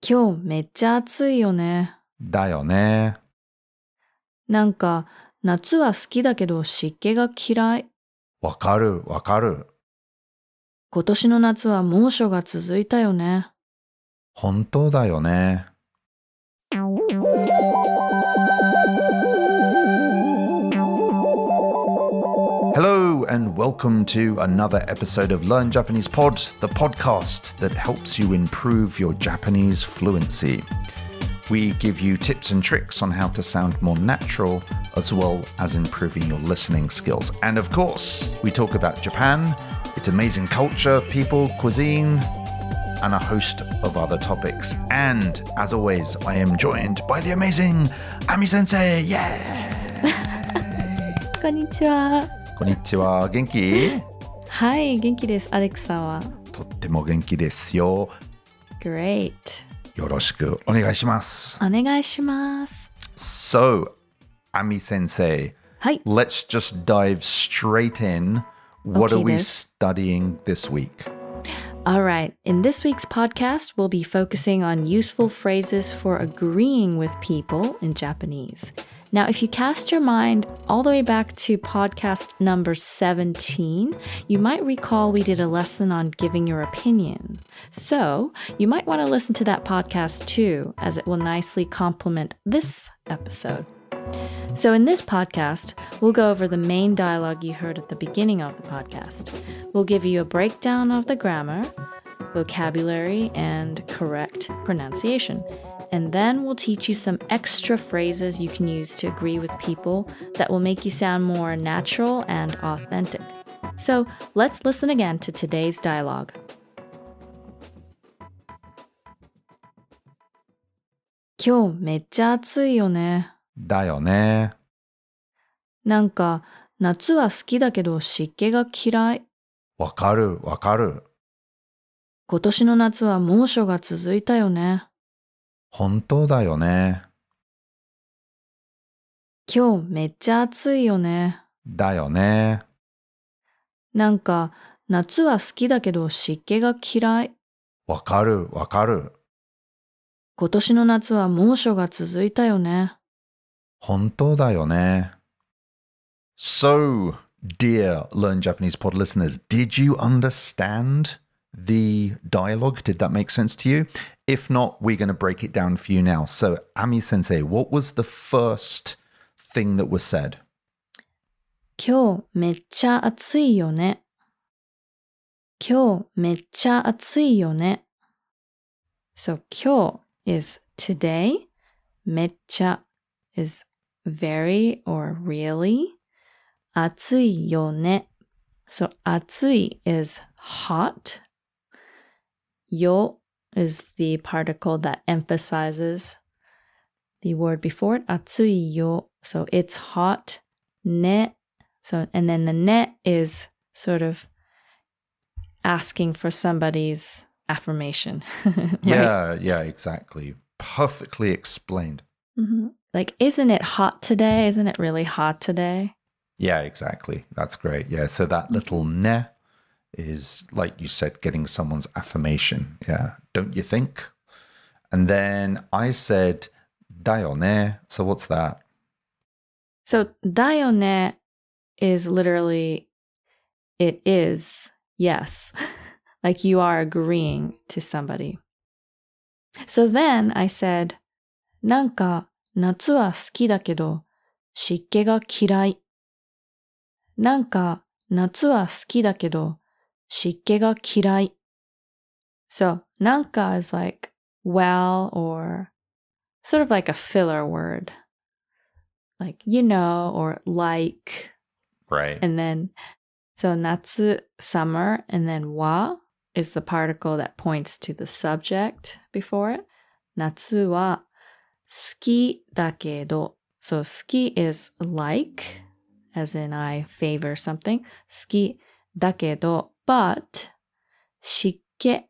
今日めっちゃ暑いよね。だよね。なんか夏は好きだけど湿気が嫌い。わかる。今年の夏は猛暑が続いたよね。本当だよね。Hello and welcome to another episode of Learn Japanese Pod, the podcast that helps you improve your Japanese fluency. We give you tips and tricks on how to sound more natural, as well as improving your listening skills. And of course, we talk about Japan, its amazing culture, people, cuisine, and a host of other topics. And as always, I am joined by the amazing Ami Sensei. Yeah! こんにちは。こんにちは。元気？はい、元気です。アレックさんは。とっても元気ですよ。Great. よろしくお願いします。お願いします。So, Ami Sensei, はい。 let's just dive straight in. What Okay, are we this. studying this week? All right. In this week's podcast, we'll be focusing on useful phrases for agreeing with people in Japanese. Now, if you cast your mind all the way back to podcast number 17, you might recall we did a lesson on giving your opinion. So, you might want to listen to that podcast too, as it will nicely complement this episode. So in this podcast, we'll go over the main dialogue you heard at the beginning of the podcast. We'll give you a breakdown of the grammar, vocabulary, and correct pronunciation. And then we'll teach you some extra phrases you can use to agree with people that will make you sound more natural and authentic. So let's listen again to today's dialogue. 今日めっちゃ暑いよね。だよね。なんか夏は好きだけど湿気が嫌い。わかる。今年の夏は猛暑が続いたよね。本当だよね。今日めっちゃ暑いよね。だよね。なんか夏は好きだけど湿気が嫌い。わかる。今年の夏は猛暑が続いたよね。本当だよね。So, dear Learn Japanese Pod listeners, did you understand the dialogue? Did that make sense to you? If not, we're going to break it down for you now. So, Ami Sensei, what was the first thing that was said? 今日めっちゃ暑いよね。今日めっちゃ暑いよね。So, 今日 is today. めっちゃ is very or really. 暑いよね。So, 暑い is hot. よ is the particle that emphasizes the word before it. 暑いよ. So, it's hot. ね. So, and then the ne is sort of asking for somebody's affirmation. Right? Yeah, exactly. Perfectly explained. Mm-hmm. Like, isn't it hot today? Isn't it really hot today? Yeah, exactly. That's great. Yeah, so that little ne is, like you said, getting someone's affirmation. Yeah, don't you think? And then I said, だよね. So what's that? So, だよね is literally, it is, yes. Like you are agreeing to somebody. So then I said, なんか夏は好きだけど湿気が嫌い。なんか夏は好きだけど湿気が嫌い。So, なんか is like well or sort of like a filler word. Like, you know, or like. Right. And then, so 夏, summer, and then wa is the particle that points to the subject before it. 夏は好きだけど. So 好き is like, as in I favor something. 好きだけど, but 湿気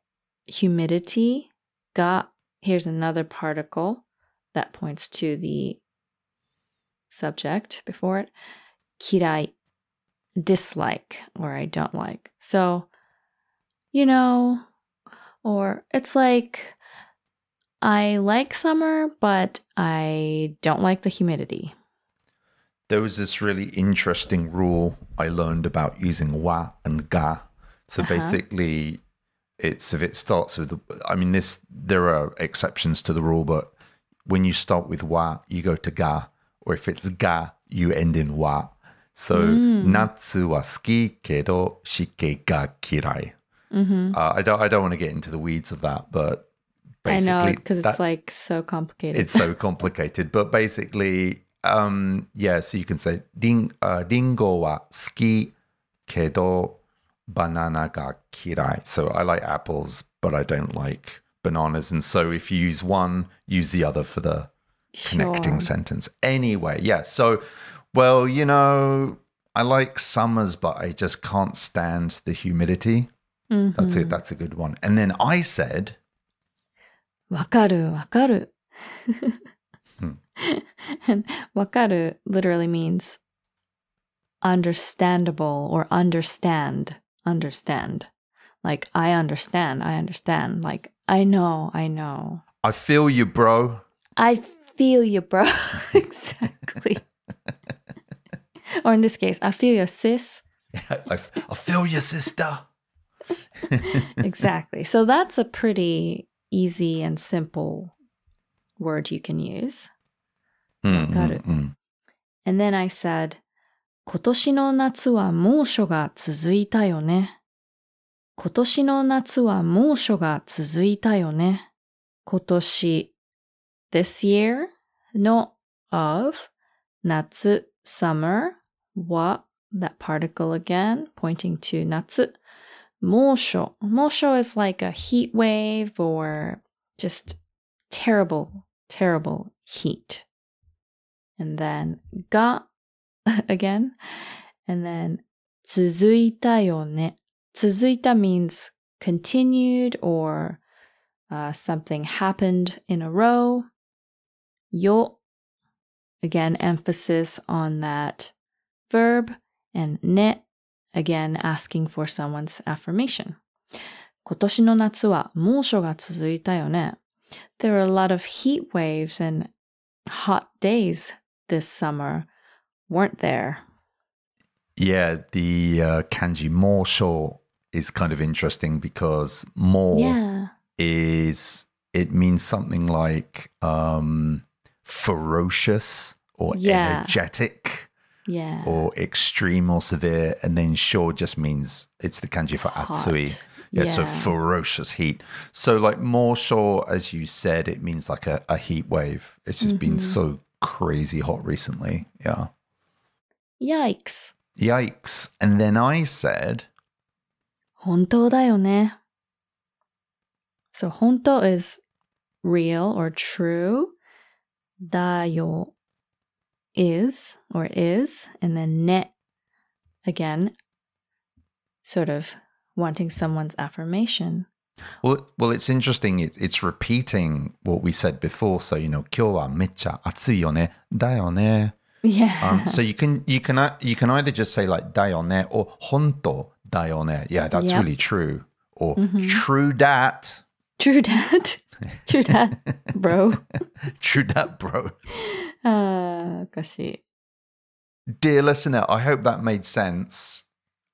humidity が, here's another particle that points to the subject before it. 嫌い, dislike, or I don't like. So, you know, or it's like I like summer, but I don't like the humidity. There was this really interesting rule I learned about using wa and ga. So basically, it's if it starts with, there are exceptions to the rule, but when you start with wa, you go to ga, or if it's ga, you end in wa. So, natsu wa suki kedo shike ga kirai. I don't want to get into the weeds of that, but basically, I know, because it's like so complicated. It's so complicated, but basically, so you can say ringo wa suki kedo banana ga kirai. So I like apples, but I don't like bananas. And so if you use one, use the other for the connecting sentence. Anyway, so, well, I like summers, but I just can't stand the humidity. That's it. That's a good one. And then I said, わかる, わかる. And わかる literally means understandable or understand. Like, I understand. Like, I know. I feel you, bro. I feel you, bro. Exactly. Or in this case, I feel you, sis. I feel you, sister. Exactly. So that's a pretty easy and simple word you can use. わかる. And then I said, 今年の夏は猛暑が続いたよね。今年の夏は猛暑が続いたよね。今年 this year の of 夏 summer は that particle again pointing to 夏 猛暑 is like a heat wave or just terrible heat. And then が again. And then 続いたよね。続いた means continued or something happened in a row. よ again emphasis on that verb. And ね again asking for someone's affirmation. 今年の夏は猛暑が続いたよね。There are a lot of heat waves and hot days this summer, weren't there? Yeah, the kanji 猛暑 is kind of interesting because more it means something like ferocious or energetic or extreme or severe, and then sho just means it's the kanji for atsui. So ferocious heat. So like mosho, as you said, it means like a heat wave. It's just been so crazy hot recently. Yeah. Yikes. And then I said, 本当だよね. So 本当 is real or true. だよ is or is. And then ね again, sort of wanting someone's affirmation. Well, it's interesting. It's repeating what we said before. So, 今日はめっちゃ暑いよね。だよね. Yeah. So you can either just say like だよね or 本当だよね. Yeah, that's really true. Or true that. True that. True that, bro. True that, bro. おかしい. Dear listener, I hope that made sense.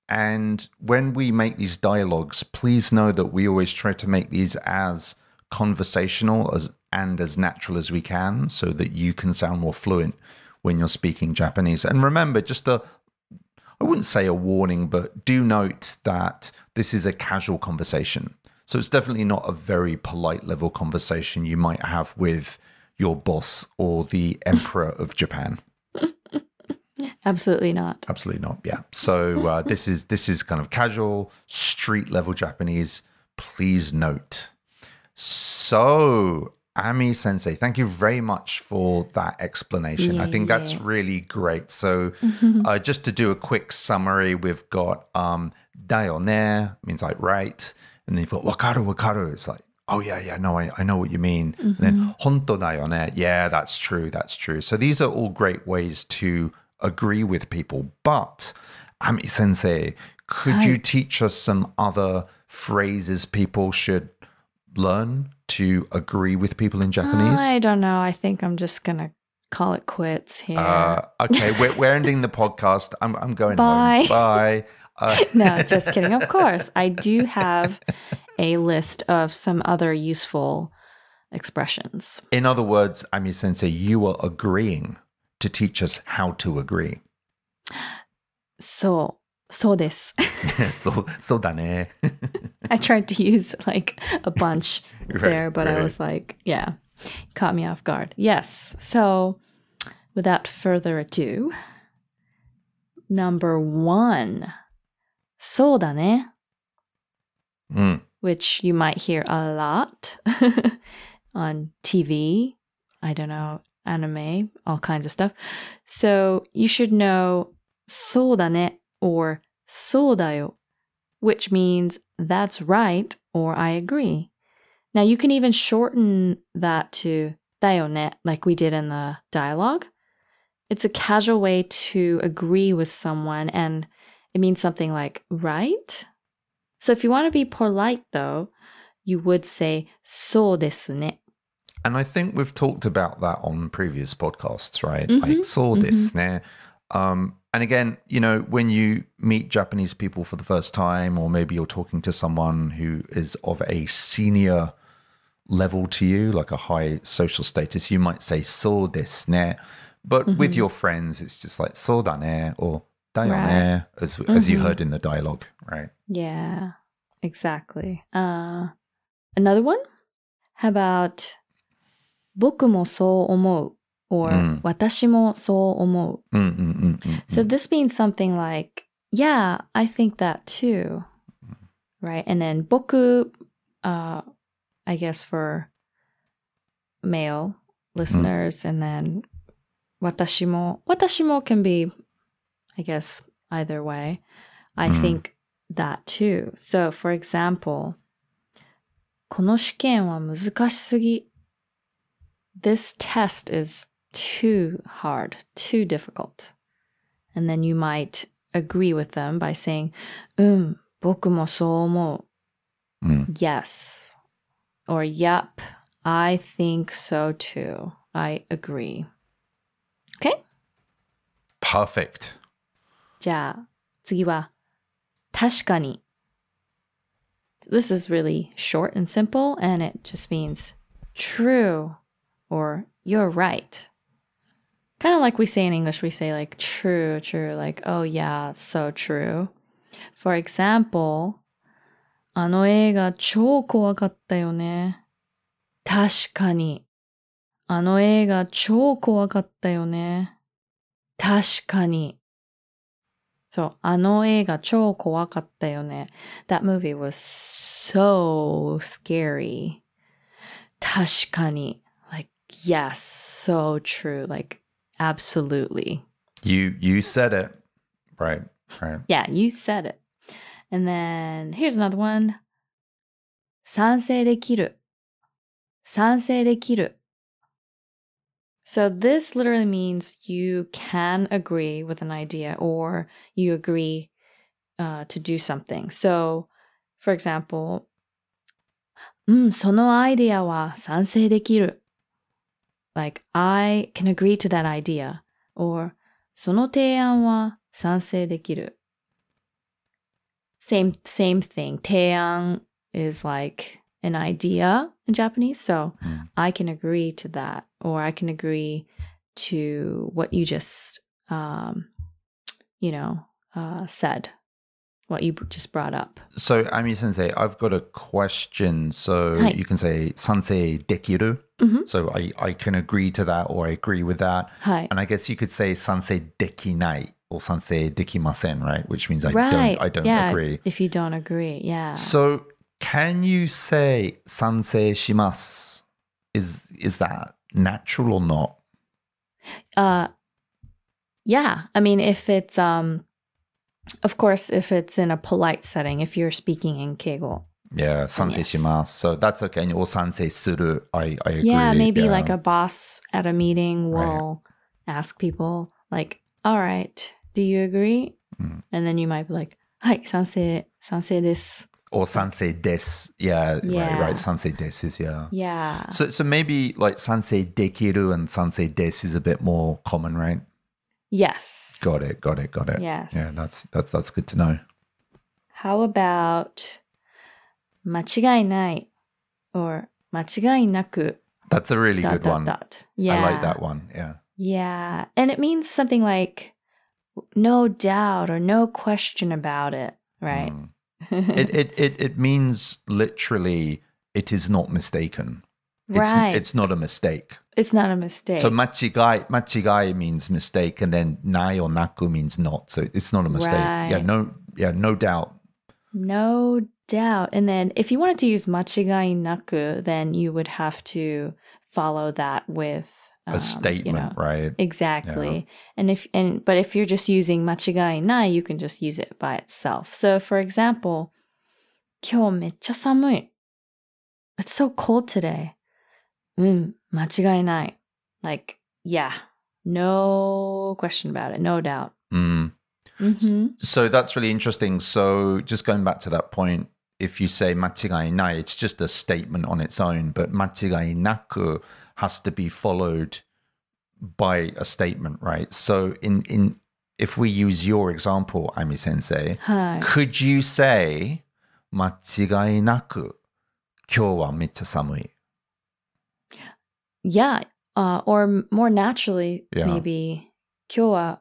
And when we make these dialogues, please know that we always try to make these as conversational and as natural as we can so that you can sound more fluent when you're speaking Japanese. And remember, I wouldn't say a warning, but do note that this is a casual conversation. So it's definitely not a very polite level conversation you might have with your boss or the emperor of Japan. Absolutely not. Yeah. So this is kind of casual, street level Japanese. Please note. So, Ami Sensei, thank you very much for that explanation. I think that's really great. So just to do a quick summary, we've got dayone, means like right. And then you've got wakaru. It's like, oh yeah, no, I know what you mean. And then honto dayone. Yeah, that's true. So these are all great ways to agree with people. But Ami Sensei, could you teach us some other phrases people should learn to agree with people in Japanese? I don't know. I think I'm just going to call it quits here. Okay, we're ending the podcast. I'm going Bye. home. Bye. No, just kidding. Of course, I do have a list of some other useful expressions. In other words, Ami Sensei, you are agreeing to teach us how to agree. そうです。そうだね。 I tried to use like a bunch there, but I right. was like, yeah, caught me off guard. Yes. So without further ado, number 1, そうだね, which you might hear a lot on TV, I don't know, anime, all kinds of stuff. So you should know そうだね or そうだよ, which means that's right or I agree. Now you can even shorten that to だよね, like we did in the dialogue. It's a casual way to agree with someone, and it means something like right. So if you want to be polite though, you would say そうですね. And I think we've talked about that on previous podcasts, right? Mm-hmm. Like, そうですね. And again, you know, when you meet Japanese people for the first time, or maybe you're talking to someone who is of a senior level to you, like a high social status, you might say そうですね. But with your friends, it's just like そうだね or だよね, as you heard in the dialogue, right? Yeah, exactly. Another one? How about 僕もそう思う or 私もそう思う. So this means something like, yeah, I think that too, right? And then 僕, I guess for male listeners, and then 私もcan be, I guess, either way. I think that too. So, for example, この試験は難しすぎ. This test is too hard, too difficult. And then you might agree with them by saying, 僕もそう思う. Yes. Or, yep, I think so too. I agree. Okay? Perfect. じゃあ、次は、確かに. This is really short and simple, and it just means true or you're right. Kind of like we say in English, we say like true, like, oh yeah, so true. For example, あの映画超怖かったよね. 確かに。あの映画超怖かったよね. 確かに. So, あの映画超怖かったよね. That movie was so scary. 確かに. Like, yes, so true. Like, absolutely. You said it. Right. Yeah, you said it. And then, here's another one. 賛成できる. 賛成できる. So this literally means you can agree with an idea or you agree to do something. So, for example, そのアイデアは賛成できる. Like, I can agree to that idea. Or, その提案は賛成できる. Same thing. 提案 is like an idea in Japanese. So I can agree to that, or I can agree to what you just, said, what you just brought up. So, Ami Sensei, I've got a question. So you can say 賛成できる. So I can agree to that, or I agree with that. And I guess you could say 賛成できない or 賛成できません, right? Which means I don't agree. If you don't agree, yeah. So can you say 賛成します? Is that natural or not? Yeah. I mean, if it's of course, if it's in a polite setting, if you're speaking in Keigo. Yeah, 賛成します. So that's okay. Or 賛成する. I agree. Yeah, maybe like a boss at a meeting will ask people like, all right, do you agree? And then you might be like, はい、賛成です. Or sansei desu. Yeah, Yeah. right. Sansei desu is, yeah. Yeah. So maybe like sansei dekiru and sansei desu is a bit more common, right? Yes. Got it. Yes. Yeah, that's good to know. How about 間違いない or 間違いなく That's a really good one. Yeah. I like that one. Yeah. Yeah. And it means something like no doubt or no question about it, right? It means literally it is not mistaken. Right. It's not a mistake. It's not a mistake. So machigai means mistake, and then nai or naku means not. So it's not a mistake. Right. No doubt. No doubt. And then if you wanted to use 間違いなく, then you would have to follow that with A statement, right? Exactly. Yeah. But if you're just using 間違いない, you can just use it by itself. So for example, 今日めっちゃ寒い. It's so cold today. 間違いない. Like, yeah, no question about it, no doubt. So that's really interesting. So just going back to that point, if you say 間違いない, it's just a statement on its own, but 間違いなく has to be followed by a statement, right? So if we use your example, Ami Sensei, could you say 間違いなく今日はめっちゃ寒い? Yeah, or more naturally, maybe 今日は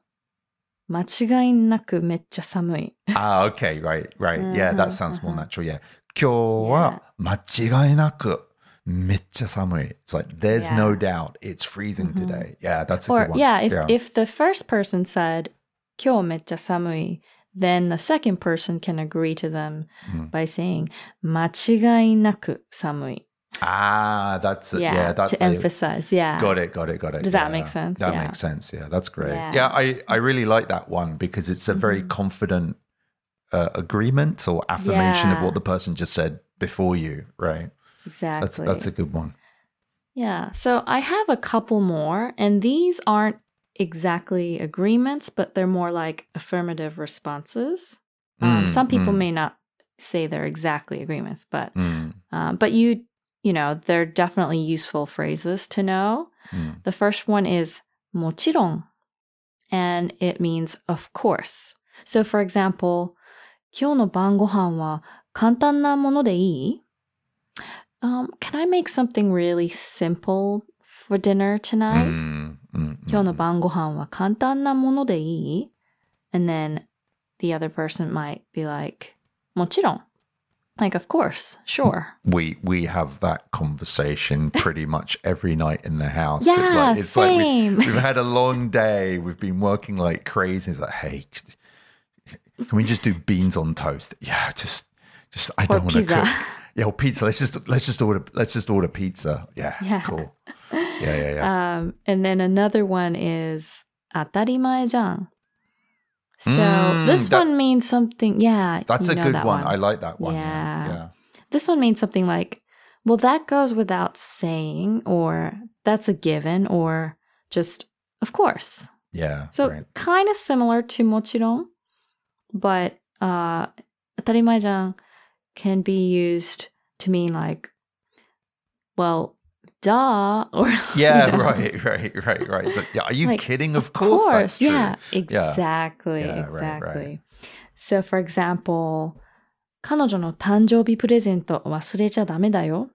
間違いなくめっちゃ寒い. Okay, right. Yeah, that sounds more natural. Yeah. 今日は間違いなくめっちゃ寒い. It's like there's no doubt it's freezing today. Yeah, that's a good one. Yeah, if the first person said 今日めっちゃ寒い, then the second person can agree to them by saying 間違いなく寒い. That's that's to emphasize. Yeah. Got it. Does that make sense? That makes sense. Yeah, that's great. Yeah, I really like that one because it's a very confident agreement or affirmation of what the person just said before you, right? Exactly. That's a good one. Yeah. So I have a couple more, and these aren't exactly agreements, but they're more like affirmative responses. Some people may not say they're exactly agreements, but you know, they're definitely useful phrases to know. The first one is もちろん, and it means of course. So for example, 今日の晩ご飯は簡単なものでいい? Can I make something really simple for dinner tonight? 今日の晩ご飯は簡単なものでいい? And then the other person might be like, もちろん. Like, of course, sure. We have that conversation pretty much every night in the house. Yeah, it's same. Like we've had a long day. We've been working like crazy. It's like, hey, can we just do beans on toast? Yeah, just I don't want to cook. Yeah, or pizza. Let's just order pizza. Yeah. Cool. Yeah. And then another one is 当たり前じゃん. So this one means something, That's a good that one. I like that one. Yeah. This one means something like, well, that goes without saying, or that's a given, or just, of course. Yeah. So kind of similar to もちろん, but 当たり前じゃん can be used to mean like, well, duh, or right. It's like, are you kidding? Of course that's true. Yeah, exactly. Right. So for example, 彼女の誕生日プレゼント忘れちゃダメだよ.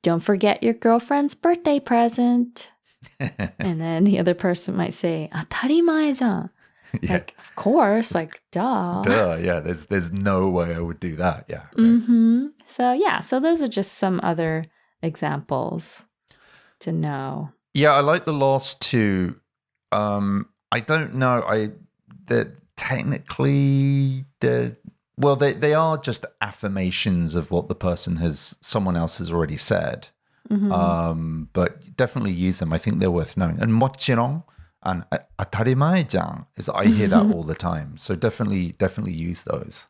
Don't forget your girlfriend's birthday present. And then the other person might say 当たり前じゃん. Like, of course, like, duh. Yeah, there's no way I would do that. Yeah. Right. So those are just some other examples to know. Yeah, I like the last two. I don't know. They're technically they are just affirmations of what someone else has already said. But definitely use them. I think they're worth knowing. And もちろん and 当たり前じゃん is I hear that all the time. So definitely use those.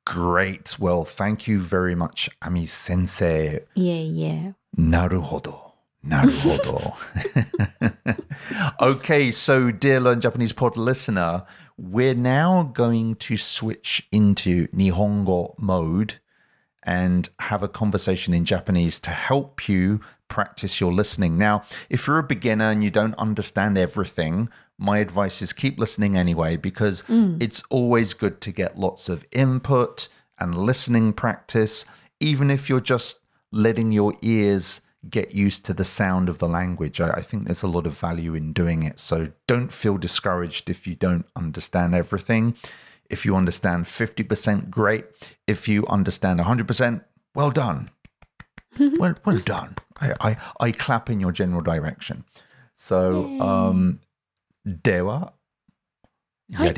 Great. Well, thank you very much, Ami Sensei. Yeah. なるほど. Okay, so dear Learn Japanese Pod listener, we're now going to switch into Nihongo mode and have a conversation in Japanese to help you practice your listening. Now, if you're a beginner and you don't understand everything, my advice is keep listening anyway, because it's always good to get lots of input and listening practice, even if you're just letting your ears get used to the sound of the language. I think there's a lot of value in doing it. So don't feel discouraged if you don't understand everything. If you understand 50%, great. If you understand 100%, well done. well done. I clap in your general direction. So, では、や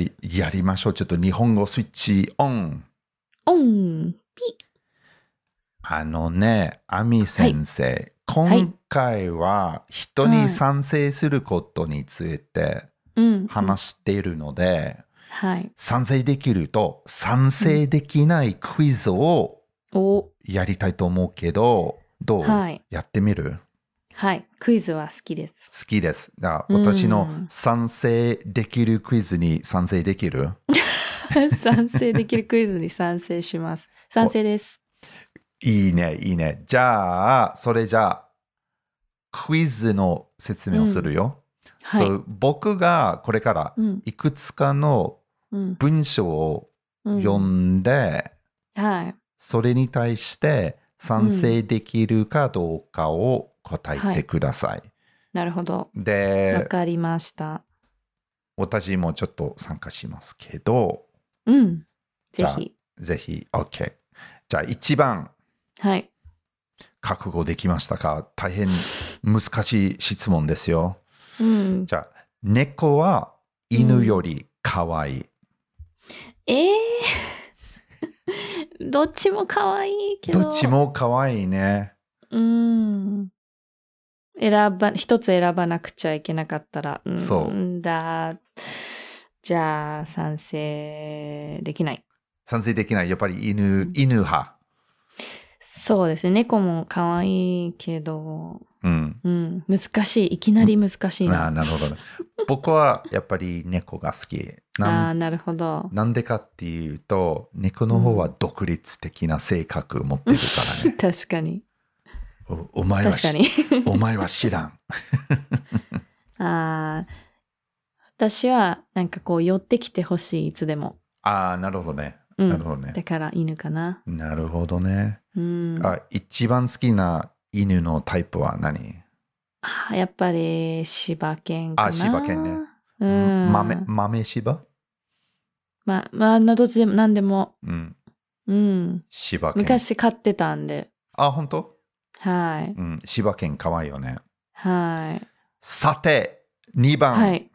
りましょう。ちょっと日本語スイッチオン。オン、ピアミ先生、今回は人に賛成することについて話しているので、賛成できると賛成できないクイズをやりたいと思うけど、どう、やってみる？はい。クイズは好きです。好きです。私の賛成できるクイズに賛成できる？賛成できるクイズに賛成します。賛成です。いいね、いいね。じゃあ、それじゃあ、クイズの説明をするよ。僕がこれからいくつかの文章を読んで、それに対して賛成できるかどうかを答えてください。なるほど。で、わかりました。私もちょっと参加しますけど、ぜひ。ぜひ、OK。じゃあ1番。覚悟できましたか？大変難しい質問ですよ。じゃあ、猫は犬より可愛い。どっちも可愛いけど。どっちも可愛いね。一つ選ばなくちゃいけなかったら。そう。じゃあ、賛成できない。賛成できない。やっぱり犬派。そうですね。猫も可愛いけど、難しい。いきなり難しいな。なるほどね。僕はやっぱり猫が好き。なるほど。なんでかっていうと、猫の方は独立的な性格を持ってるからね。確かに。お前は知らん。私はなんかこう寄ってきてほしい、いつでも。なるほどね。なるほどね。だから犬かな。なるほどね。一番好きな犬のタイプは何？やっぱり柴犬かな。柴犬ね。豆柴？どっちでも何でも。柴犬。昔飼ってたんで。本当？はい。柴犬かわいいよね。はい。さて、2番。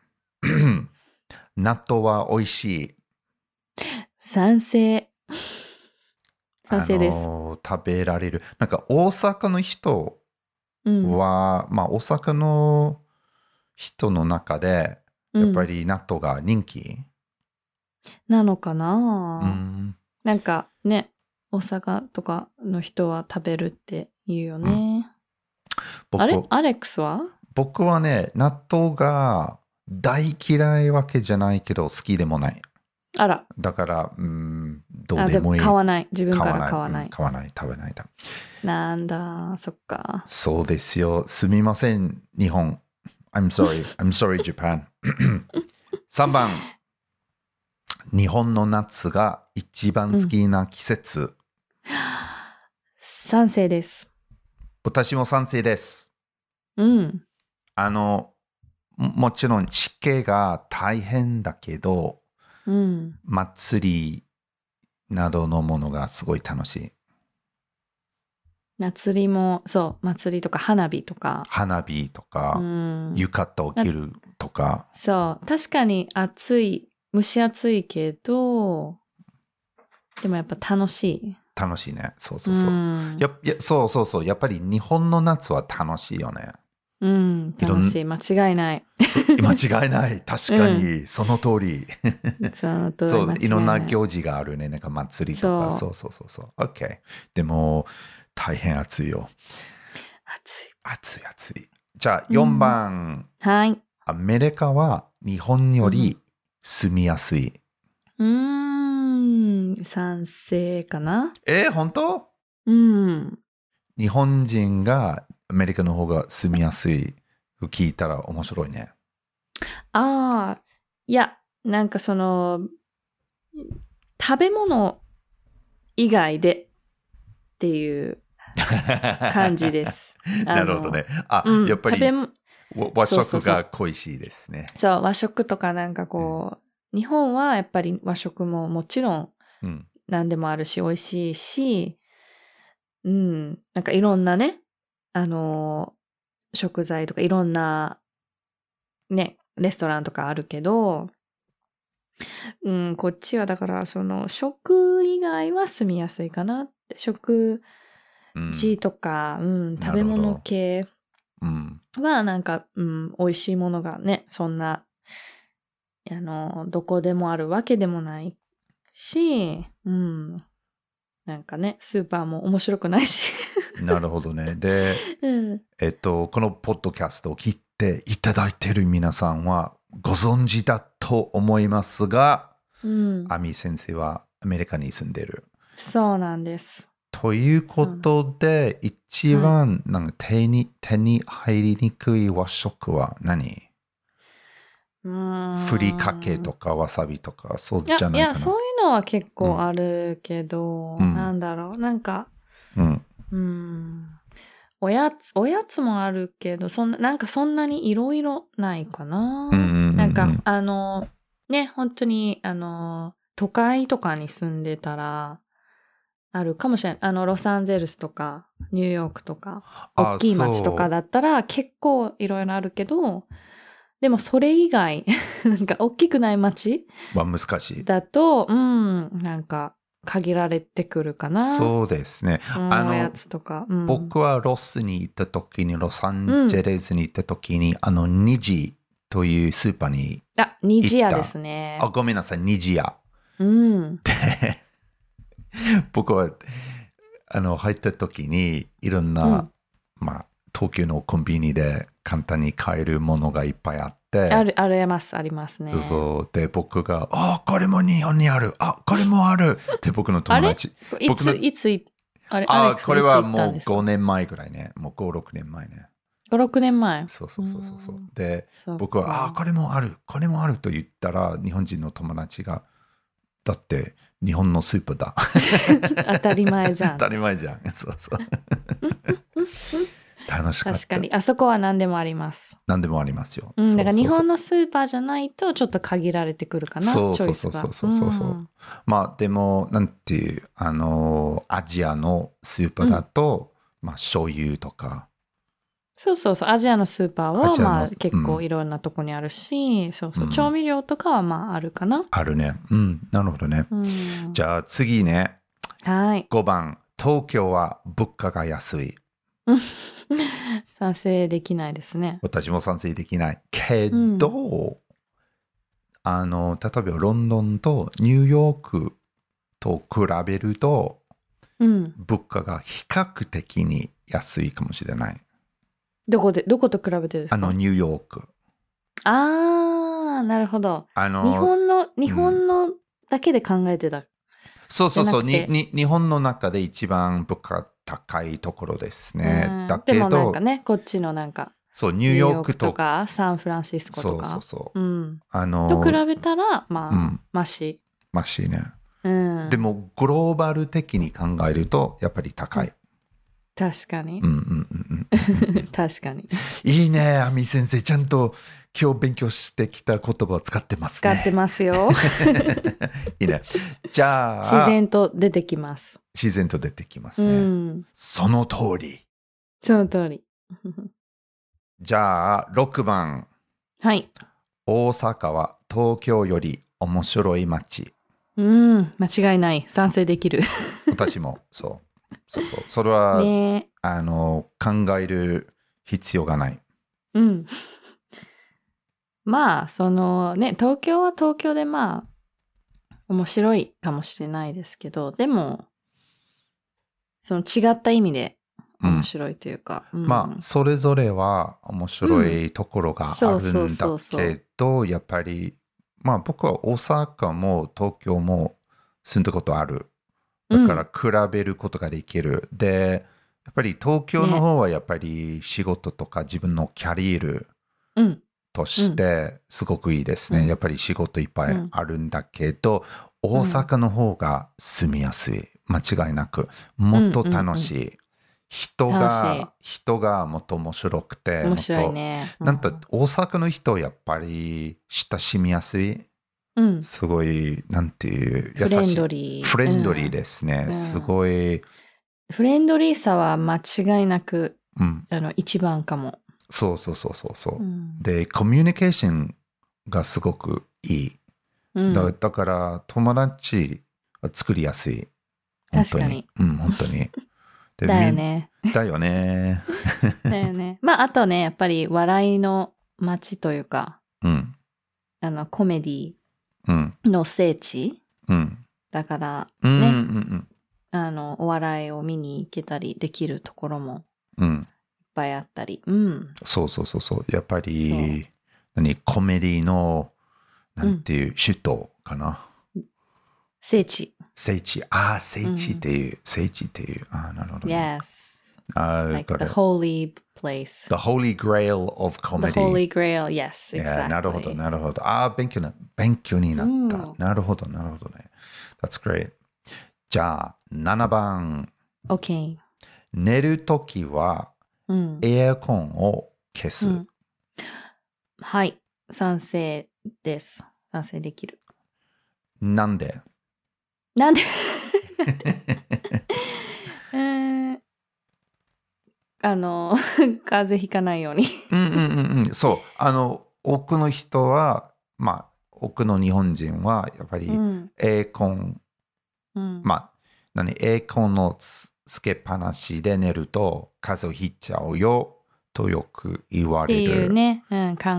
納豆は美味しい。賛成。賛成です。食べられる。なんか大阪の人は、大阪の人の中で、やっぱり納豆が人気、なのかな、なんかね、大阪とかの人は食べるって言うよね。アレックスは？僕はね、納豆が大嫌いわけじゃないけど好きでもない。だから、どうでもいい。買わない。自分から買わない。買わない、食べないだ。なんだ、そっか。そうですよ。すみません、日本。I'm sorry, Japan. 3番。日本の夏が一番好きな季節。賛成です。私も賛成です。もちろん湿気が大変だけど、祭りなどのものがすごい楽しい。祭りも、そう、祭りとか花火とか。浴衣を着るとか。そう、確かに蒸し暑いけど、でもやっぱ楽しい。楽しいね。そうそうそう。そう。やっぱり日本の夏は楽しいよね。楽しい。間違いない。間違いない。確かに、その通り。そう、いろんな行事があるね。なんか祭りとか。そう。OK。でも、大変暑いよ。暑い。じゃあ、4番。アメリカは日本より住みやすい。賛成かな？本当？うん。日本人がアメリカの方が住みやすいと聞いたら面白いね。ああ、いや、なんかその、食べ物以外でっていう感じです。なるほどね。あ、うん、やっぱり和食が恋しいですね。そう、和食とかなんかこう、日本はやっぱり和食ももちろん何でもあるし、美味しいし、うん、なんかいろんなね、食材とかいろんなね、レストランとかあるけど、うん、こっちはだからその食以外は住みやすいかなって。食事とか、食べ物系はなんか、美味しいものがね、そんな、どこでもあるわけでもないし、なんかね、スーパーも面白くないし。なるほどね。で、このポッドキャストを聞いていただいている皆さんはご存知だと思いますが、アミ先生はアメリカに住んでる。そうなんです。ということで、一番なんか手に入りにくい和食は何？ふりかけとかわさびとかそうじゃないかな。いや、そういうのは結構あるけど、なんだろう、なんか、おやつもあるけど、なんかそんなにいろいろないかな。なんか、ね、本当に、都会とかに住んでたら、あるかもしれない。ロサンゼルスとか、ニューヨークとか、大きい街とかだったら結構いろいろあるけど、でもそれ以外、なんか大きくない街は難しい。だと、なんか限られてくるかな。そうですね。おやつとか。僕はロスに行った時に、ロサンゼルスに行った時に、ニジというスーパーに行った。ニジ屋ですね。ごめんなさい、ニジ屋。で、僕は入った時にいろんな、東京のコンビニで簡単に買えるものがいっぱいあって。ありますね。そう。で、僕が、これも日本にある。これもある。って僕の友達。いつこれはもう5年前ぐらいね。もう5、6年前ね。5、6年前。そう。で、僕は、これもある。これもあると言ったら、日本人の友達が、だって日本のスーパーだ。当たり前じゃん。当たり前じゃん。そう。楽しかった。確かに。あそこは何でもあります。何でもありますよ。だから日本のスーパーじゃないとちょっと限られてくるかな。そう。でも、なんていう、アジアのスーパーだと、醤油とか。そう。アジアのスーパーは結構いろんなとこにあるし、調味料とかはあるかな。あるね。なるほどね。じゃあ次ね。はい。5番。東京は物価が安い。賛成できないですね。私も賛成できない。けど、例えばロンドンとニューヨークと比べると、物価が比較的に安いかもしれない。どこと比べてですか？ニューヨーク。なるほど。日本のだけで考えてた。そう。日本の中で一番物価高いところですね。だけど、でもなんかね、こっちのなんか、ニューヨークとか、サンフランシスコとか。そう。と比べたら、マシ。マシね。でも、グローバル的に考えると、やっぱり高い。確かに。確かに。いいね、アミ先生。ちゃんと今日勉強してきた言葉を使ってますね。使ってますよ。いいね。じゃあ。自然と出てきます。自然と出てきますね。その通り。その通り。じゃあ、6番。はい。大阪は東京より面白い街。間違いない。賛成できる。私も、そう。それは、ね、考える必要がない。東京は東京で面白いかもしれないですけど、でも、その違った意味で面白いというか。それぞれは面白いところがあるんだけど、やっぱり、僕は大阪も東京も住んだことある。だから比べることができる。で、やっぱり東京の方はやっぱり仕事とか自分のキャリアとしてすごくいいですね。やっぱり仕事いっぱいあるんだけど、大阪の方が住みやすい。間違いなく。もっと楽しい。人がもっと面白くて。面白いね。なんと大阪の人やっぱり親しみやすい。すごい、なんていう、優しい。フレンドリーですね。すごい。フレンドリーさは間違いなく、一番かも。そう。で、コミュニケーションがすごくいい。だから友達は作りやすい。確かに。本当に。だよね。だよね。まあ、あとね、やっぱり笑いの街というか、コメディの聖地、だからね、お笑いを見に行けたりできるところもいっぱいあったり。そう。やっぱり、コメディの、なんていう、首都かな。聖地。聖地っていう。なるほど、ね。Yes. Like the holy place. The holy grail of comedy. The holy grail, yes, exactly. なるほど。勉強になった。なるほどね。That's great. じゃあ、7番。OK. 寝るときは、エアコンを消す。はい。賛成です。賛成できる。なんで風邪ひかないように。そう。多くの人は、まあ、多くの日本人は、やっぱり、エアコン、エアコンのつけっぱなしで寝ると、風邪をひいちゃうよ、とよく言われる。っていうね、考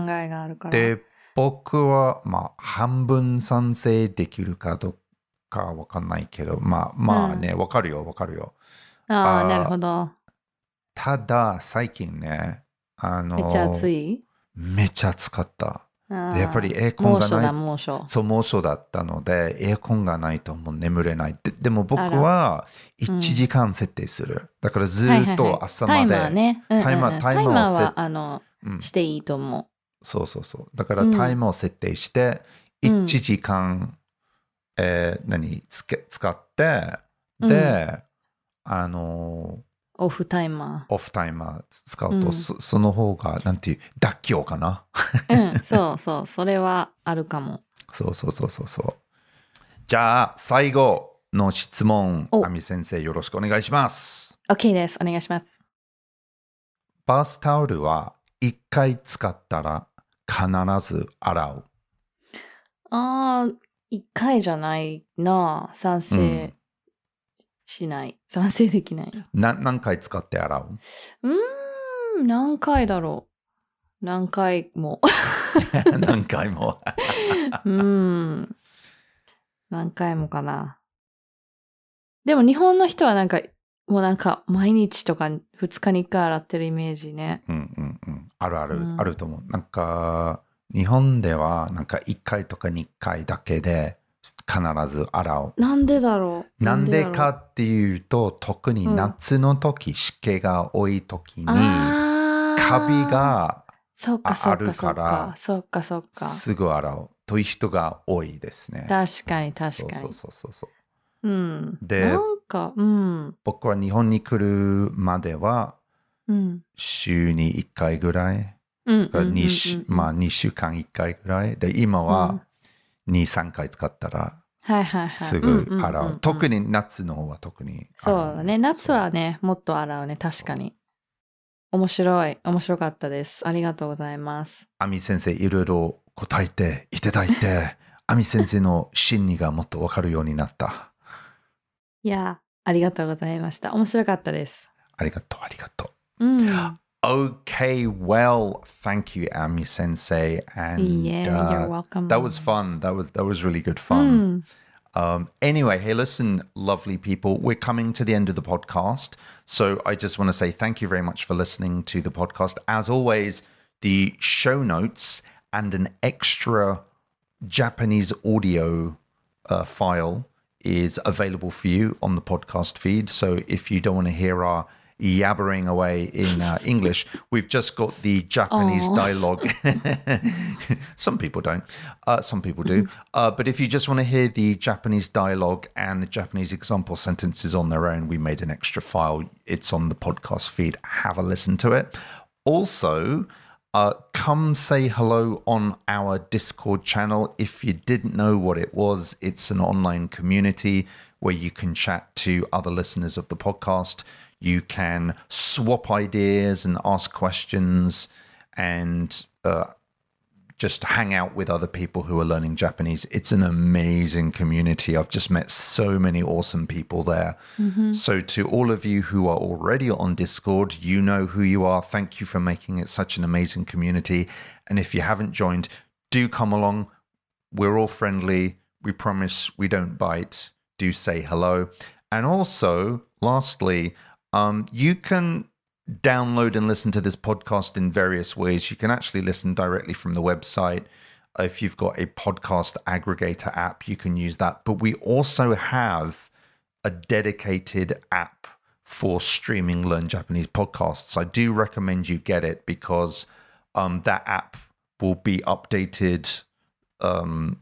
えがあるから。で、僕は、半分賛成できるかどうかわかんないけど、まあね、わかるよ。なるほど。ただ、最近ね、めっちゃ暑い？めっちゃ暑かった。でやっぱりエアコンがない。猛暑。そう、猛暑だったので、エアコンがないともう眠れない。でも僕は1時間設定する。だからずっと朝まで。タイマーね。タイマーはしていいと思う。そう。だからタイマーを設定して、1時間、使って、で、オフタイマー使うと、その方が、なんていう、妥協かな。そう。それはあるかも。そう。じゃあ、最後の質問、亜美先生、よろしくお願いします。OK です。お願いします。バスタオルは1回使ったら必ず洗う。1回じゃないな。賛成しない。賛成できない。何回使って洗う？何回だろう。何回も。何回も。何回もかな。でも日本の人はもう毎日とか2日に1回洗ってるイメージね。あると思う。日本では1回とか2回だけで必ず洗う。なんでだろう。なんでかっていうと、特に夏の時、湿気が多い時にカビがあるから、そっか。すぐ洗うという人が多いですね。確かに。そう。で、僕は日本に来るまでは、週に1回ぐらい、2週間1回ぐらいで、今は2、3回使ったらすぐ洗う。特に夏の方は特に洗う。そうだね。夏はね、もっと洗うね。確かに。面白かったです。ありがとうございます。亜美先生、いろいろ答えていただいて、亜美先生の心理がもっと分かるようになった。いや、ありがとうございました。面白かったです。ありがとう。Okay, well, thank you, Ami Sensei. And you're welcome. That was fun. That was really good fun. Anyway, hey, listen, lovely people, we're coming to the end of the podcast. So I just want to say thank you very much for listening to the podcast. As always, the show notes and an extra Japanese audio file is available for you on the podcast feed. So if you don't want to hear our yabbering away in English, we've just got the Japanese dialogue. Some people don't. Some people do. But if you just want to hear the Japanese dialogue and the Japanese example sentences on their own, we made an extra file. It's on the podcast feed. Have a listen to it. Also, come say hello on our Discord channel. If you didn't know what it was, it's an online community where you can chat to other listeners of the podcast. You can swap ideas and ask questions and just hang out with other people who are learning Japanese. It's an amazing community. I've just met so many awesome people there. So to all of you who are already on Discord, you know who you are. Thank you for making it such an amazing community. And if you haven't joined, do come along. We're all friendly. We promise we don't bite. Do say hello. And also, lastly, you can download and listen to this podcast in various ways. You can actually listen directly from the website. If you've got a podcast aggregator app, you can use that. But we also have a dedicated app for streaming Learn Japanese podcasts. I do recommend you get it because that app will be updated. That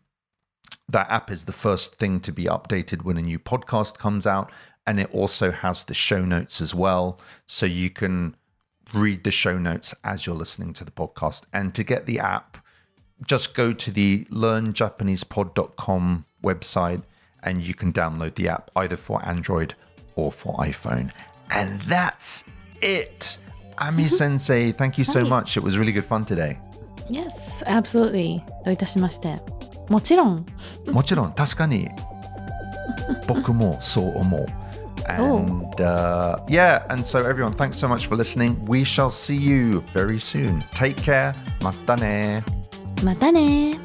app is the first thing to be updated when a new podcast comes out. And it also has the show notes as well. So you can read the show notes as you're listening to the podcast. And to get the app, just go to the learnjapanesepod.com website and you can download the app either for Android or for iPhone. And that's it. Ami Sensei, thank you so much. It was really good fun today. Yes, absolutely. どういたしまして。もちろん。もちろん、確かに。僕もそう思う。And yeah, and so everyone, thanks so much for listening. We shall see you very soon. Take care. またね。またね。